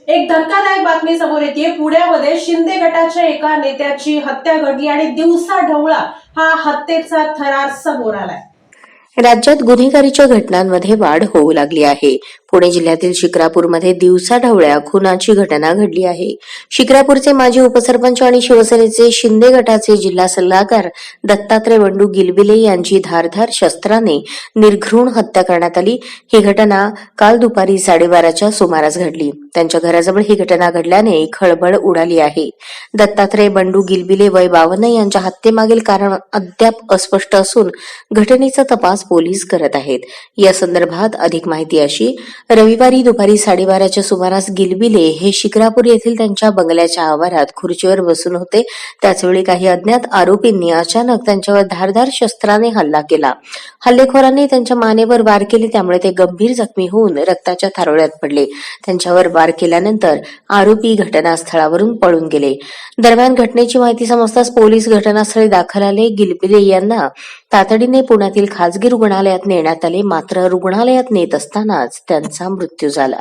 एक धक्कादायक बातमी समोर येते। पुण्यामध्ये शिंदे गटाच्या एका नेत्याची हत्या घडली आणि दिवसा ढवळा हा हत्येचा थरार समोर आलाय। राज्यात गुन्हेगारीच्या घटनांमध्ये वाढ होऊ लागली आहे। पुणे जिल्ह्यातील शिक्रापूरमध्ये दिवसाढवळ्या खुनाची घटना घडली आहे। शिक्रापूरचे माजी उपसरपंच आणि शिवसेनेचे शिंदे गटाचे जिल्हा सल्लागार दत्तात्रय बंडू गिलबिले यांची धारधार शस्त्राने निर्घृण हत्या करण्यात आली। ही घटना काल दुपारी 12:30च्या सुमारास घडली। त्यांच्या घराजवळ ही घटना घडल्याने खळबळ उडाली आहे। दत्तात्रय बंडू गिलबिले वय 52 यांच्या हत्येमागील कारण अद्याप अस्पष्ट असून घटनेचा तपास पोलीस करत आहेत। या संदर्भात अधिक माहिती अशी, रविवारी दुपारी 12:30च्या सुमारास गिलबिले हे शिक्रापूर येथील त्यांच्या बंगल्याच्या आवारात खुर्चीवर बसून होते। त्याचवेळी काही अज्ञात आरोपींनी अचानक त्यांच्यावर धारदार शस्त्राने हल्ला केला। हल्लेखोरांनी त्यांच्या मानेवर वार केले, त्यामुळे ते गंभीर जखमी होऊन रक्ताच्या थारोळ्यात पडले। त्यांच्यावर वार केल्यानंतर आरोपी घटनास्थळावरून पळून गेले। दरम्यान घटनेची माहिती समजताच पोलीस घटनास्थळी दाखल आले। गिलबिले यांना तातडीने पुण्यातील खासगी रुग्णालयात नेण्यात आले, मात्र रुग्णालयात नेत असतानाच त्यांचा मृत्यू झाला।